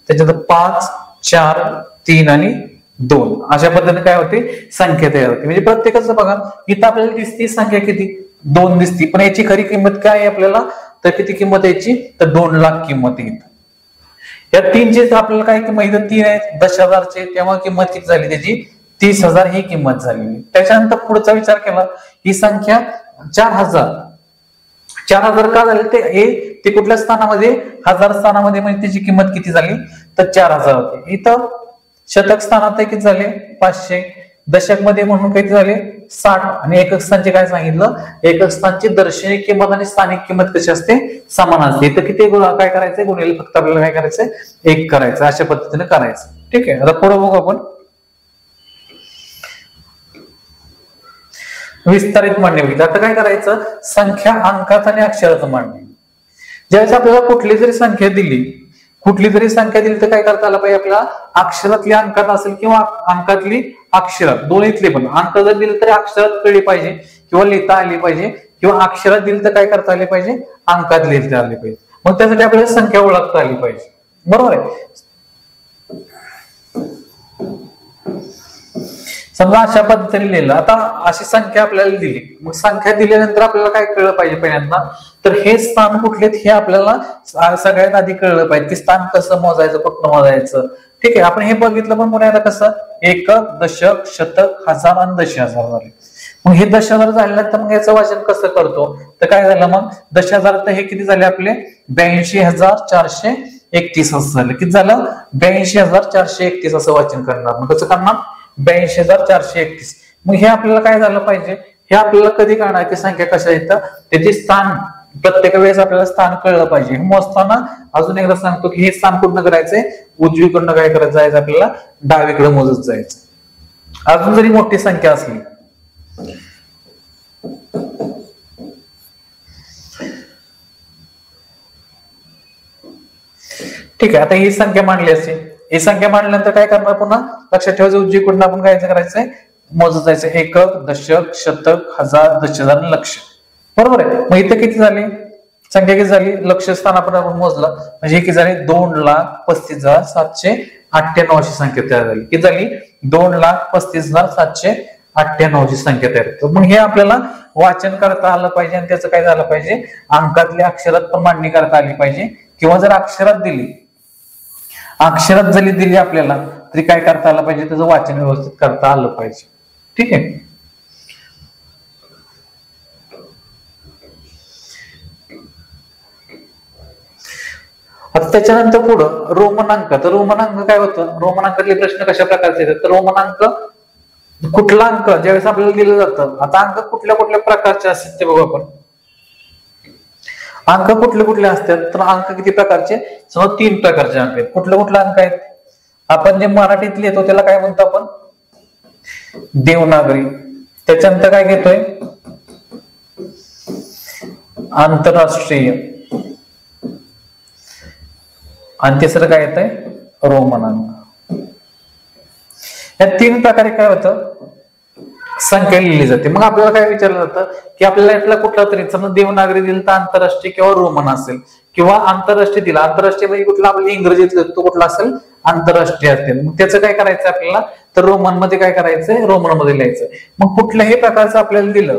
त्याच्यानंतर 5, 4, 3 आणि 2 अशा पद्धतीने काय होते, संख्या तयार होते. म्हणजे प्रत्येकाचं बघा, इथं आपल्याला दिसती संख्या किती 2 दिसती, पण याची खरी किंमत काय आहे आपल्याला, तर किती किंमत याची, तर 2 लाख किंमत येते. या 3ची आपल्याला काय किंमत, इथं 3 आहे 10,000चे, तेव्हा किंमत किती झाली त्याची 30,000 ही किंमत झाली. त्याच्यानंतर पुढचा विचार केला, ही संख्या 4,000 का झाली, ते कुठल्या स्थानामध्ये, हजार स्थानामध्ये, म्हणजे त्याची किंमत किती झाली, तर 4,000 होती. इथं शतक स्थानात किती झाले 500, दशक मध्ये म्हणून किती झाले 60. आणि एकक स्थानचे काय सांगितलं, एकक स्थानची दर्शनी किंमत आणि स्थानिक किंमत कशी असते, समान असते. इथं किती काय करायचंय, गुणिले फक्त आपल्याला काय करायचंय 1 करायचं, अशा पद्धतीने करायचं. ठीक आहे. आता पुढे बघू आपण, विस्तारित मांडणी बघितली. आता काय करायचं, संख्या अंकात आणि अक्षरात मांडणी. ज्यावेळेस आपल्याला कुठली जरी संख्या दिली तर काय करता आलं पाहिजे आपल्याला, अक्षरातली अंकात असेल किंवा अंकातली अक्षरात, दोन्हीतले पण. अंक जर दिले तरी अक्षरात कळली पाहिजे किंवा लिहिता आली पाहिजे, किंवा अक्षरात दिली तर काय करता आले पाहिजे, अंकात लिहिता आले पाहिजे. मग त्यासाठी आपल्याला संख्या ओळखता आली पाहिजे. बरोबर आहे. समजा अशा पद्धतीने लिहिलं. आता अशी संख्या आपल्याला दिली, मग संख्या दिल्यानंतर आपल्याला काय कळलं पाहिजे पहिल्यांदा, तर हे स्थान कुठले हे आपल्याला सगळ्यात आधी कळलं पाहिजे. ते स्थान कसं मोजायचं, कुठं मोजायचं. ठीक आहे, आपण हे बघितलं पण पुन्हा कसं, एकक, दशक, शतक, हजार आणि 10,000 झाले. मग हे 10,000 झाल्यानंतर मग याचं वाचन कसं करतो, तर काय झालं, मग 10,000 तर हे किती झाले आपले 82,431 असं झालं. किती झालं, 82,431 असं वाचन करणार. मग कसं करणार, 82,431. मग हे आपल्याला काय झालं पाहिजे, हे आपल्याला कधी कळणार की संख्या कशा येतं, त्याचे स्थान प्रत्येक वेळेस आपल्याला स्थान कळलं पाहिजे. मोजताना अजून एकदा सांगतो की हे स्थान कुठनं करायचंय, उजवीकडनं काय करत जायचं, आपल्याला डावीकडे मोजत जायचं. अजून जरी मोठी संख्या असली, ठीक आहे. आता ही संख्या मांडली असेल, ही संख्या मांडल्यानंतर काय करणार, पुन्हा लक्षात ठेवायचं उजवीकडून आपण काय करायचंय, मोजत जायचं. एकक, दशक, शतक, हजार, 10,000, लक्ष. बरोबर आहे. मग इथे किती झाली संख्या, किती झाली, लक्ष स्थान आपण मोजलं म्हणजे किती झाली, 2,35,798 अशी संख्या तयार झाली. किती झाली, 2,35,798 ची संख्या तयार होती. मग हे आपल्याला वाचन करता आलं पाहिजे आणि त्याचं काय झालं पाहिजे, अंकातल्या अक्षरात पण मांडणी करता आली पाहिजे, किंवा जर अक्षरात जरी दिली आपल्याला तरी काय करता आलं पाहिजे, त्याचं वाचन व्यवस्थित करता आलं पाहिजे. ठीक आहे. आता त्याच्यानंतर पुढं रोमनांक. तर रोमनांक काय होतं, रोमनांकातले प्रश्न कशा प्रकारचे येतात, तर रोमनांक कुठला अंक ज्यावेळेस आपल्याला दिलं जातं. आता अंक कुठल्या कुठल्या प्रकारचे असतात ते बघू आपण. अंक कुठले कुठले असतात, तर अंक किती प्रकारचे, समजा 3 प्रकारचे अंक आहेत. कुठले कुठले अंक आहेत, आपण जे मराठीत लिहितो त्याला काय म्हणतो आपण, देवनागरी. त्याच्यानंतर काय घेतोय, आंतरराष्ट्रीय. आणि तिसरं काय येत आहे, रोमनांक. या 3 प्रकारे काय होतं, संख्या लिहिली जाते. मग आपल्याला काय विचारलं जातं की आपल्याला यातला कुठला तरी, समजा देवनागरी दिलं तर आंतरराष्ट्रीय किंवा रोमन असेल, किंवा आंतरराष्ट्रीय दिला, आंतरराष्ट्रीय म्हणजे कुठला आपल्याला इंग्रजीत तो कुठला असेल, आंतरराष्ट्रीय असेल. मग त्याचं काय करायचं आपल्याला, तर रोमन मध्ये काय करायचंय, रोमन मध्ये लिहायचं. मग कुठल्याही प्रकारचं आपल्याला दिलं,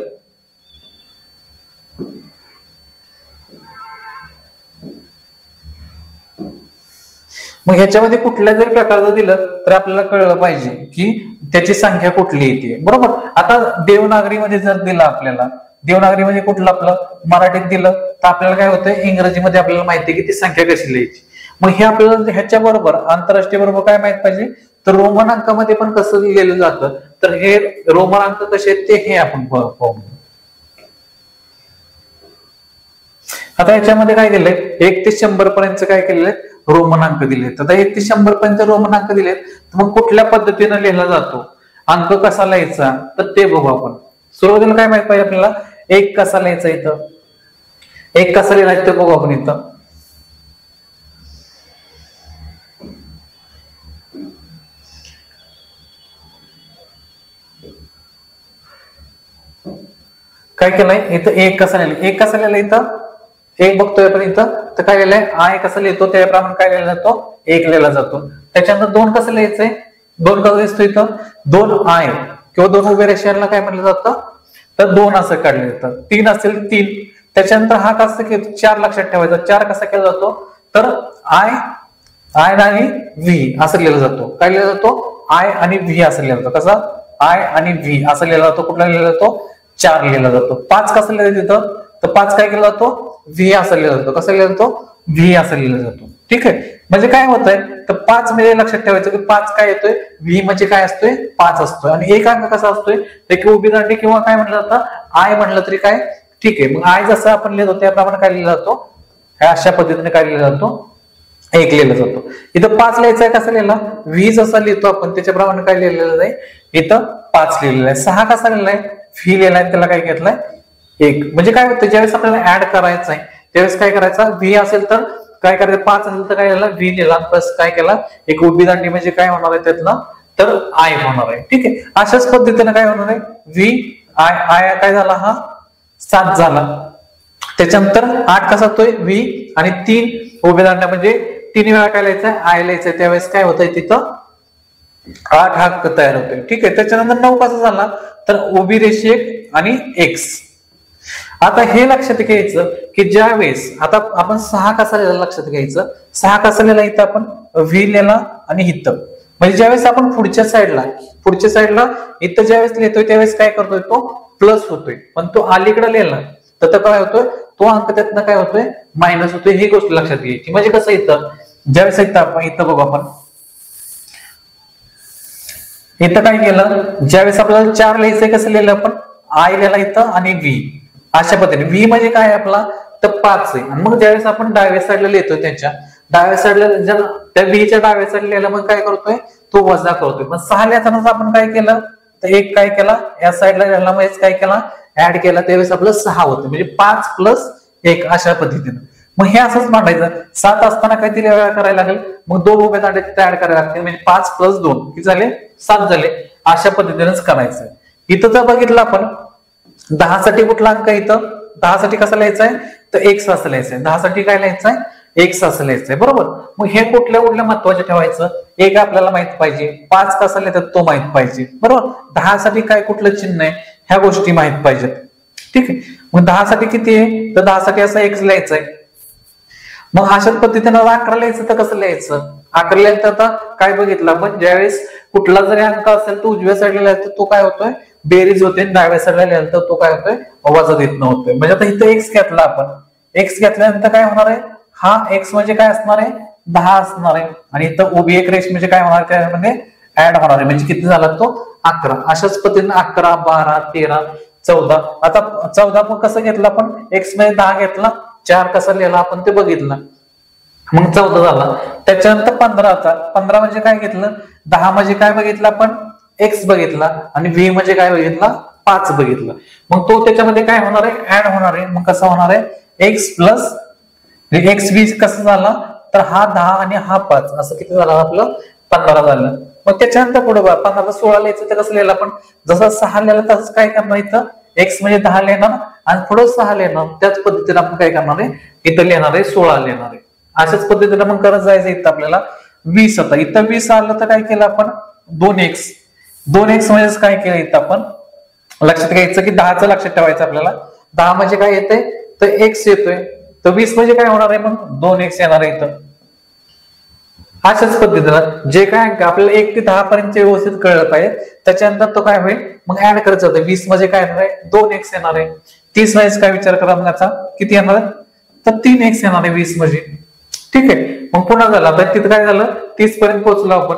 मग ह्याच्यामध्ये कुठल्या जरी प्रकारचं दिलं तर आपल्याला कळलं पाहिजे की त्याची संख्या कुठली येते. बरोबर. आता देवनागरीमध्ये जर दिलं आपल्याला, देवनागरीमध्ये कुठलं आपलं मराठीत दिलं तर आपल्याला काय होतं, इंग्रजीमध्ये आपल्याला माहिती आहे की ती संख्या कशी लिहायची. मग हे आपल्याला ह्याच्या बरोबर आंतरराष्ट्रीय बरोबर काय माहित पाहिजे, तर रोमन अंकामध्ये पण कसं लिहिलं जातं, तर हे रोमन अंक कसे आहेत ते हे आपण पाहू. आता याच्यामध्ये काय दिलंय, 1 ते 100 पर्यंत काय केलेलं रोमन अंक दिलेत. आता 1 ते 100 पर्यंत रोमन अंक दिलेत, मग कुठल्या पद्धतीने लिहिला जातो, अंक कसा लिहायचा, तर ते बघू आपण. सुरुवातीला काय माहित पाहिजे आपल्याला, 1 कसा लिहायचा, इथं 1 कसा लिहायचा ते बघू आपण. इथं काय केलंय, इथं 1 कसा लिहिलं, 1 कसा लिहिलं, इथं 1 बघतोय आपण. इथं तर काय लिहिलंय, आय कसं लिहितो त्याप्रमाणे काय लिहिला जातो, 1 लिहिला जातो. त्याच्यानंतर 2 कसं लिहायचंय, 2 कसं दिसतो इथं, 2 आय किंवा 2 उभ्या रेषांना काय म्हटलं जातं, तर 2 असं काढलं जातं. 3 असेल 3. त्याच्यानंतर हा कसं केलं, 4 लक्षात ठेवायचा. 4 कसा केला जातो, तर आय आणि व्ही असं लिहिला जातो. काय लिहिला जातो, आय आणि व्ही असं लिहिला जातो. कसा, आय आणि व्ही असं लिहिला जातो. कुठला लिहिला जातो, 4 लिहिला जातो. 5 कसं लिहिलं तिथं, तर 5 काय केला जातो, व्ही असा लिहिला जातो. कसं लिहिला जातो, व्ही असा लिहिला जातो. ठीक आहे. म्हणजे काय होत आहे, तर 5 मध्ये लक्षात ठेवायचं की 5 काय येतोय, व्ही म्हणजे काय असतोय, 5 असतोय. आणि एक अंक कसा असतोय, एक उभी दांडी किंवा काय म्हटलं जातं, आय म्हटलं तरी काय ठीक आहे. मग आय जसं आपण लिहितो त्याप्रमाणे काय लिहिला जातो, अशा पद्धतीने काय लिहिला जातो, 1 लिहिला जातो. इथं 5 लिहायचं आहे, कसं लिहिला, व्ही जसा लिहितो आपण त्याच्याप्रमाणे काय लिहिलेलं आहे, इथं 5 लिहिलेलं आहे. 6 कसा लिहिलाय, व्ही लिहिलाय त्याला काय घेतलाय 1. म्हणजे काय होतं ज्यावेळेस आपल्याला ऍड करायचं आहे त्यावेळेस काय करायचा व्ही असेल तर काय करायचं 5 असेल तर काय लिहिला व्ही लिहिला प्लस काय केला एक उभी दांडी म्हणजे काय होणार आहे त्यातला तर आय होणार आहे. ठीक आहे, अशाच पद्धतीने काय होणार आहे व्ही आय आय काय झाला हा 7 झाला. त्याच्यानंतर 8 कसा होतोय व्ही आणि 3 उभ्या दांड्या म्हणजे 3 वेळा काय लिहायचंय आय लिहायचंय त्यावेळेस काय होतंय तिथं 8 हा तयार होतोय. ठीक आहे, त्याच्यानंतर 9 कसा झाला तर उभी रेषी 1 आणि x. आता हे लक्षात घ्यायचं की ज्या वेळेस आता आपण 6 कसा लिहिला लक्षात घ्यायचं 6 कसा लिहिला इथं आपण व्ही लिहिला आणि इथं म्हणजे ज्यावेळेस आपण पुढच्या साईडला इथं ज्यावेळेस लिहितोय त्यावेळेस काय करतोय तो प्लस होतोय पण तो अलीकडे लिहिला तर काय होतोय तो अंक त्यातनं काय होतोय मायनस होतोय. ही गोष्ट लक्षात घ्यायची. म्हणजे कसं इथं ज्यावेळेस इथं बघू आपण इथं काय केलं ज्यावेळेस आपल्याला 4 लिहायचंय कसं लिहिलं आपण आय लिहिला इथं आणि व्ही अशा पद्धतीने. व्ही म्हणजे काय आपला तर 5 आहे आणि मग ज्यावेळेस आपण डाव्या साईडला लिहितोय त्याच्या डाव्या साईडला त्या व्हीच्या डाव्या साईडला लिहायला मग काय करतोय तो वजा करतोय. पण 6 लिहिताना आपण काय केलं तर 1 काय केला या साईडला लिहायला मग काय केला ऍड केला त्यावेळेस आपलं 6 होतं म्हणजे 5 प्लस 1 अशा पद्धतीनं. मग हे असंच मांडायचं 7 असताना काहीतरी वेळा करायला लागेल मग 2 उभ्या दांडे ऍड करायला लागतील म्हणजे 5 प्लस 2 किती झाले 7 झाले. अशा पद्धतीनेच करायचं. इथं जर बघितलं आपण 10 साठी कुठला अंक इथं 10 साठी कसा लिहायचा आहे तर x असं लिहायचंय 10 साठी काय लिहायचंय x असं लिहायचंय बरोबर. मग हे कुठल्या महत्वाचे ठेवायचं एक आपल्याला माहित पाहिजे 5 कसा लिहितात तो माहित पाहिजे बरोबर. 10 साठी काय कुठलं चिन्ह आहे ह्या गोष्टी माहित पाहिजेत. ठीक आहे, मग 10 साठी किती आहे तर 10 साठी असं x लिहायचंय. मग अशाच पद्धतीनं 11 लिहायचं तर कसं लिहायचं 11 लिहायचं आता काय बघितलं आपण ज्यावेळेस कुठला जरी अंक असेल तो उजव्या साईडला लिहायचा तो काय होतोय बेरीज होते डाव्या साईडला लिहायला तर तो काय होतोय वजा देत होतोय. म्हणजे आता इथं x घेतला आपण x घेतल्यानंतर काय होणार आहे हा x म्हणजे काय असणार आहे 10 असणार आहे आणि इथं उभी एक रेष म्हणजे काय होणार त्यामध्ये ऍड होणार आहे म्हणजे किती झाला तो 11. अशाच पद्धतीने 11 12 13 14 आता 14 पण कसं घेतलं आपण x मध्ये 10 घेतला 4 कसा लिहिला आपण ते बघितलं मग 14 झाला. त्याच्यानंतर 15 म्हणजे काय घेतलं 10 म्हणजे काय बघितलं आपण x बघितला आणि v म्हणजे काय बघितला 5 बघितलं. मग तो त्याच्यामध्ये काय होणार आहे ऍड होणार आहे मग कसं होणार आहे x प्लस x 20 कसं झाला तर हा 10 आणि हा 5 असं किती झालं आपलं 15 झालं. मग त्याच्यानंतर पुढे 15 16 लिहायचं तर कसं लिहिलं आपण जसं 6 लिहिलं तसंच काय करणार इथं x म्हणजे 10 लिहिणार आणि पुढे 6 लिहिणार त्याच पद्धतीने आपण काय करणार आहे इथं लिहिणार आहे 16 लिहिणार आहे. अशाच पद्धतीने मग करत जायचं इथं आपल्याला 20 आता इथं 20 आलं तर काय केलं आपण 2x म्हणजे काय केलं इथं आपण लक्षात घ्यायचं की 10चं लक्षात ठेवायचं आपल्याला 10 म्हणजे काय येतंय तर x येतोय तर 20 म्हणजे काय होणार आहे मग 2x येणार आहे इथं. अशाच पद्धतीनं जे काय अंक आपल्याला 1 ते 10 पर्यंत व्यवस्थित कळलं पाहिजे त्याच्यानंतर तो काय होईल मग ऍड करायचं होतं 20 म्हणजे काय येणार आहे 2x येणार आहे. 30 म्हणजे काय विचार करा मग याचा किती येणार आहे तर 3x येणार आहे 20 म्हणजे. ठीक आहे, मग पुन्हा झालं आता तिथं काय झालं 30 पर्यंत पोहोचलो आपण.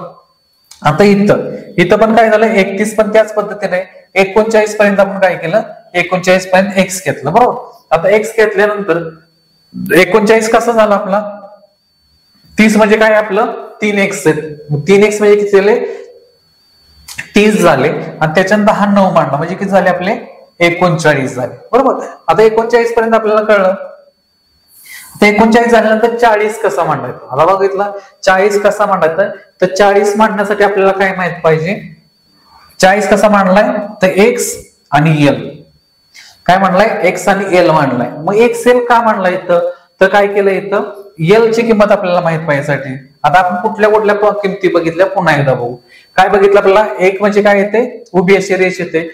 आता इथं पण काय झालं 31 पण त्याच पद्धतीने 39 पर्यंत आपण काय केलं 39 पर्यंत x घेतलं बरोबर. आता x घेतल्यानंतर 39 कसा झाला आपला 30 म्हणजे काय आपलं 3x 3x म्हणजे किती झाले 30 झाले आणि त्याच्यानंतर हा 9 मांडला म्हणजे किती झाले आपले 39 झाले बरोबर. आता 39 पर्यंत आपल्याला कळलं 39 झाल्यानंतर 40 कसा मांडायचा आता बघितला 40 कसा मांडायचा तर 40 मांडण्यासाठी आपल्याला काय माहित पाहिजे 40 कसा मांडलाय तर x आणि l काय मांडलाय x आणि l मांडलाय. मग x l का मांडलाय इथं तर काय केलं इथं l ची किंमत आपल्याला माहित पाहिजेसाठी आता आपण कुठल्या किमती बघितल्या पुन्हा एकदा बघू. काय बघितलं आपल्याला 1 म्हणजे काय येते उभी अशी रेष येते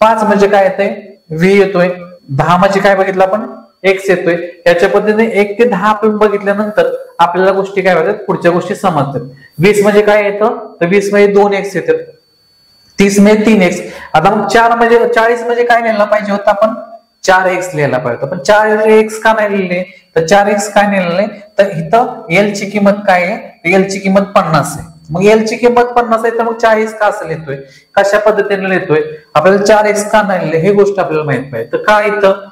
5 म्हणजे काय येते v येतोय 10 म्हणजे काय बघितलं आपण x येतोय. याच्या पद्धतीने 1 ते 10 आपण बघितल्यानंतर आपल्याला गोष्टी काय होतात पुढच्या गोष्टी समजतात. 20 म्हणजे काय येतं तर 20 म्हणजे 2x येतात 30 म्हणजे 3x. आता मग 4 म्हणजे 40 म्हणजे काय लिहायला पाहिजे होतं आपण 4x लिहायला पाहिजे पण 4x का नाही लिहिले तर 4x काय लिहिलेलं तर इथं l ची किंमत काय आहे l ची किंमत 50 आहे. मग l ची किंमत 50 आहे तर मग 40 का असं लिहितोय कशा पद्धतीने लिहितोय आपल्याला 4x का नाही लिहिले हे गोष्ट आपल्याला माहित पाहिजे. तर काय इथं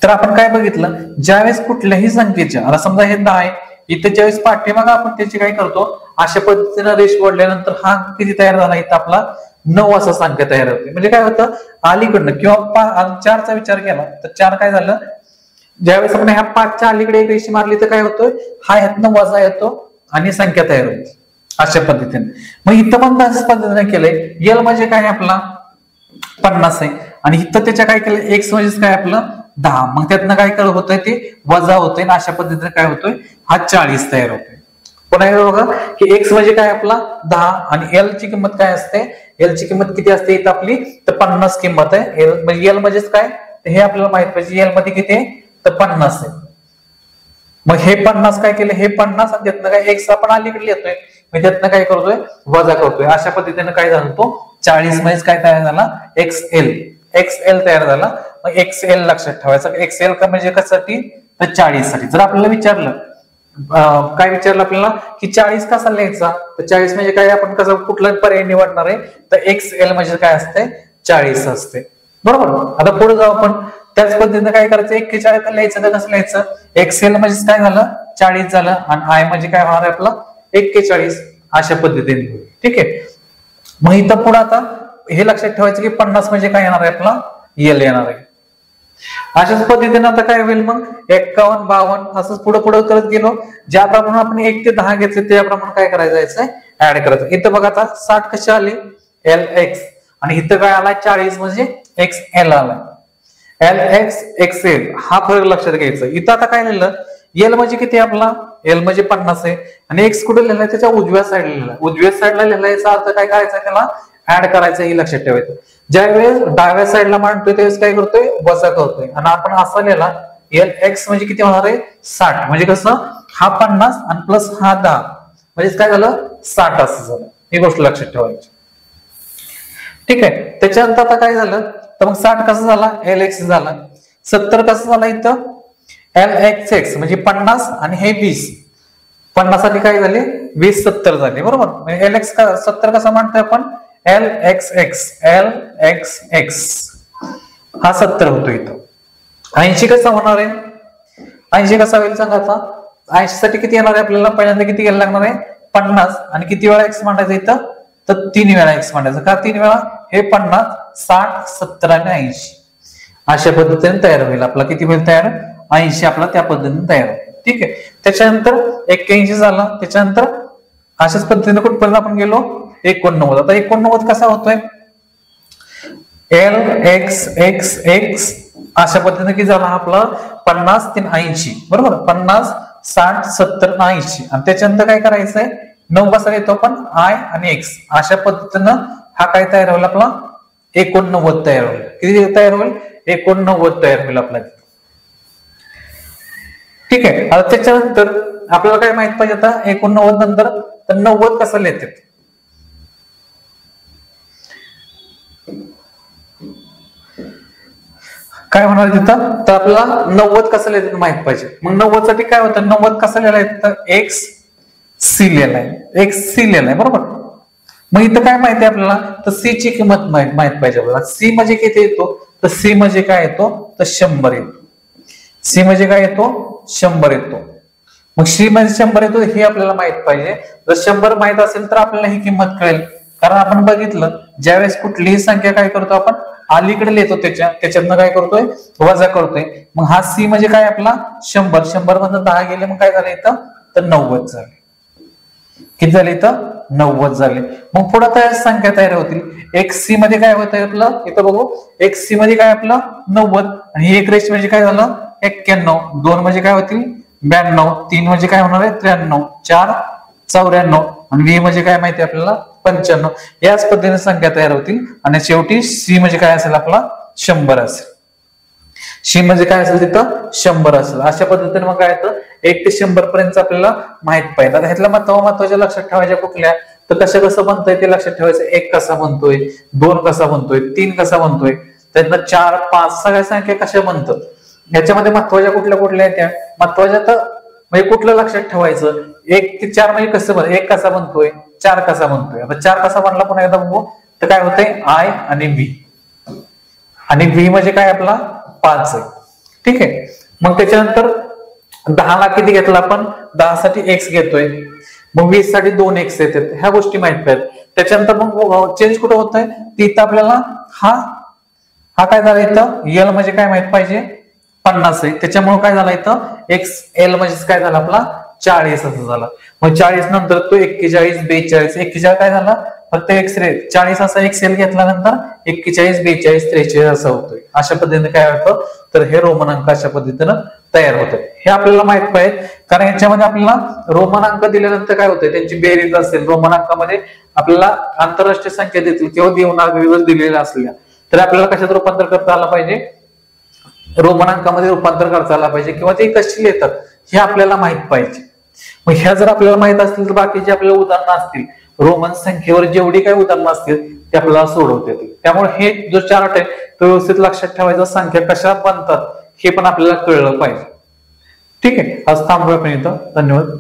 तर आपण काय बघितलं ज्यावेळेस कुठल्याही संख्येच्या आता समजा हे 10 आहे इथे ज्यावेळेस पाठीमागे आपण त्याची काय करतो अशा पद्धतीने रेष ओढल्यानंतर हा किती तयार झाला इथं आपला 9 असा संख्या तयार होते. म्हणजे काय होतं, अलीकडनं किंवा 4चा विचार केला तर 4 काय झालं, ज्यावेळेस आपण ह्या 5च्या अलीकडे एक रेषी मारली तर काय होतं, हा ह्यातनं वजा येतो आणि संख्या तयार होते अशा पद्धतीने. मग इथं पण तशाच पद्धतीने केलंय. एल म्हणजे काय आपला 50 आहे आणि इथं त्याच्या काय केलं, एक्स म्हणजे काय आपलं 10. मग त्यातनं काय होतंय, ते वजा होतंय आणि अशा पद्धतीने काय होतोय, हा 40 तयार होतोय. पुन्हा बघा की एक्स म्हणजे काय आपला 10 आणि एल ची किंमत काय असते, एल ची किंमत किती असते इथं आपली, तर 50 किंमत आहे. एल म्हणजे एल म्हणजेच काय हे आपल्याला माहित पाहिजे. एल मध्ये किती आहे तर 50 आहे. मग हे 50 काय केलं, हे 50 आणि त्यातनं काय एक्स आपण अलीकडे येतोय, मग त्यातनं काय करतोय, वजा करतोय. अशा पद्धतीने काय झालं, तो 40 म्हणजे काय तयार झाला, एक्सएल. एक्सएल तयार झाला. मग एक्सएल लक्षात ठेवायचं. एक्सएल का म्हणजे कशासाठी, तर 40 साठी. जर आपल्याला विचारलं, काय विचारलं आपल्याला की 40 कसा लिहायचा, तर 40 म्हणजे काय, आपण कसं कुठला पर्याय निवडणार आहे, तर एक्सएल म्हणजे काय असते, 40 असते. बरोबर. आता पुढे जाऊ आपण. त्याच पद्धतीने काय करायचं, 41 लिहायचं तर कसं लिहायचं, एक्सएल म्हणजे काय झालं 40 झालं आणि आय म्हणजे काय होणार आहे आपला 41 अशा पद्धतीने. ठीक आहे. मग इथं पुढे आता हे लक्षात ठेवायचं की 50 म्हणजे काय येणार आहे आपला एल येणार आहे. अशाच पद्धतीने आता काय होईल, मग 51, 52 असंच पुढे पुढे करत गेलो. ज्याप्रमाणे आपण 1 ते 10 घेतले त्याप्रमाणे काय करायचं, ऍड करायचं. इथं बघा आता 60 कसे आले, एल एक्स आणि इथं काय आला 40 म्हणजे एक्स एल आला. एल एक्स एक्सएल हा फरक लक्षात घ्यायचा. इथं आता काय लिहिलं, एल म्हणजे किती आपला, एल म्हणजे 50 आहे आणि एक्स कुठे लिहिलाय, त्याच्या उजव्या साईडला लिहिलाय. उजव्या साईडला लिहिलाय याचा अर्थ काय करायचा, त्याला ऍड करायचं हे लक्षात ठेवायचं. ज्यावेळेस डाव्या साईडला मांडतोय त्यावेळेस काय करतोय, वजा करतोय. आणि आपण असा लिहिला एल एक्स म्हणजे किती होणार आहे 60. म्हणजे कसं, हा 50 आणि प्लस हा 10 म्हणजे काय झालं 60 असं झालं. ही गोष्ट लक्षात ठेवायची. ठीक आहे. त्याच्यानंतर आता काय झालं, तर मग 60 कसं झाला, एल एक्स झाला. 70 कसं झाला, इथं एल एक्स एक्स म्हणजे 50 आणि हे 20. 50 साठी काय झाले 20 70 झाले. बरोबर. एल एक्स 70 कसा मांडतोय आपण, L x x, L x x हा 70 होतो. इथं 80 कसा होणार आहे, 80 कसा होईल सांगा. आता 80 साठी किती येणार आहे आपल्याला, पहिल्यांदा किती घ्यायला लागणार आहे 50 आणि किती वेळा एक्स मांडायचं इथं, तर 3 वेळा एक्स मांडायचं. का 3 वेळा, हे 50 60 70 आणि 80 अशा पद्धतीने तयार होईल. आपला किती होईल तयार, 80 आपला त्या पद्धतीने तयार होईल. ठीक आहे. त्याच्यानंतर 81 झाला. त्याच्यानंतर अशाच पद्धतीने कुठपर्यंत आपण गेलो 89. आता 89 कसा होतोय, एल एक्स एक्स एक्स अशा पद्धतीने की झाला आपला 50 3 80. बरोबर. 50 60 70 80 आणि त्याच्यानंतर काय करायचंय, 9 कसा येतो पण आय आणि एक्स अशा पद्धतीनं हा काय तयार होईल आपला 89 तयार होईल. किती तयार होईल, 89 तयार होईल आपला. ठीक आहे. आता त्याच्यानंतर आपल्याला काय माहित पाहिजे, आता 89 नंतर तर 90 कसं लिहितात, काय होणार तिथं, तर आपल्याला 90 कसं लिहायचं माहित पाहिजे. मग 90 साठी काय होतं, 90 कसं लिहायला तर एक्स सी लिहिलाय, एक्स सी लिहिलाय. बरोबर. मग इथं काय माहिती आहे आपल्याला, तर सी ची किंमत माहित पाहिजे आपल्याला. सी म्हणजे किती येतो, तर सी म्हणजे काय येतो, तर 100 येतो. सी म्हणजे काय येतो, 100 येतो. मग सी म्हणजे 100 येतो हे आपल्याला माहित पाहिजे. जर 100 माहित असेल तर आपल्याला ही किंमत कळेल. कारण आपण बघितलं, ज्यावेळेस कुठलीही संख्या काय करतो आपण अलीकडे लिहितो, त्याच्यातनं काय करतोय वजा करतोय. मग हा सी म्हणजे काय आपला 100. 100 मधून 10 गेले मग काय झालं इथं, तर 90 झाले. किती झाले इथं, 90 झाले. मग पुढे तयार संख्या तयार होतील. एक्स सी मध्ये काय होत आपलं, इथं बघू एक्स सी मध्ये काय आपलं 90 आणि एक रेष म्हणजे काय झालं 91. 2 म्हणजे काय होतील 92. 3 म्हणजे काय होणार आहे 93. 4 94 आणि व्ही म्हणजे काय माहिती आपल्याला 95. याच पद्धतीने संख्या तयार होतील आणि शेवटी सी म्हणजे काय असेल आपला 100 असेल. सी म्हणजे काय असेल तिथं 100 असेल. अशा पद्धतीने मग काय येतं 1 ते 100 पर्यंत आपल्याला माहित पाहिजे. ह्यातल्या महत्वाच्या लक्षात ठेवायच्या कुठल्या, तर कसं बनतोय ते लक्षात ठेवायचं. 1 कसा बनतोय, 2 कसा बनतोय, 3 कसा बनतोय, त्यातनं 4 5 सगळ्या संख्या कशा बनतात. याच्यामध्ये महत्वाच्या कुठल्या आहेत त्या महत्वाच्या, तर म्हणजे कुठलं लक्षात ठेवायचं 1 ते 4 म्हणजे कसं बन, 1 कसा बनतोय, 4 कसा बनतोय. आता 4 कसा बनला पुन्हा एकदा बघू, तर काय होतंय आय आणि व्ही आणि व्ही म्हणजे काय आपला 5 आहे. ठीक आहे. मग त्याच्यानंतर 10 ला किती घेतला आपण, 10 साठी एक्स घेतोय. मग 20 साठी 2x येतात, ह्या गोष्टी माहित पाहिजेत. त्याच्यानंतर मग चेंज कुठं होत आहे, तिथं आपल्याला हा काय झाला इथं, एल म्हणजे काय माहित पाहिजे, 50 आहे. त्याच्यामुळे काय झालं इथं एक्स एल म्हणजे काय झालं आपला 40 असं झाला. मग 40 नंतर तो 41 42 41 काय झाला फक्त एक्स रे 40 असा एक्सेल घेतल्यानंतर 41 42 43 असं होतोय. अशा पद्धतीने काय होतं, तर हे रोमन अंक अशा पद्धतीनं तयार होतात. हे आपल्याला माहित पाहिजे, कारण याच्यामध्ये आपल्याला रोमन अंक दिल्यानंतर काय होतंय, त्यांची बेरीज असेल रोमन अंकामध्ये आपल्याला आंतरराष्ट्रीय संख्या देतील किंवा देवनागरीवर दिलेल्या असल्या तर आपल्याला कशात रूपांतर करता आलं पाहिजे, रोमन अंकामध्ये रूपांतर करता आला पाहिजे, किंवा ते कशी लिहितात हे आपल्याला माहित पाहिजे. मग ह्या जर आपल्याला माहित असतील तर बाकीचे आपल्याला उदाहरणं असतील रोमन संख्येवर जेवढी काही उदाहरणं असतील ते आपल्याला सोडवता येतील. त्यामुळे हे जो चार्ट आहे तो व्यवस्थित लक्षात ठेवायचा, संख्या कशा बनतात हे पण आपल्याला कळलं पाहिजे. ठीक आहे, आज थांबूया आपण इथं. धन्यवाद.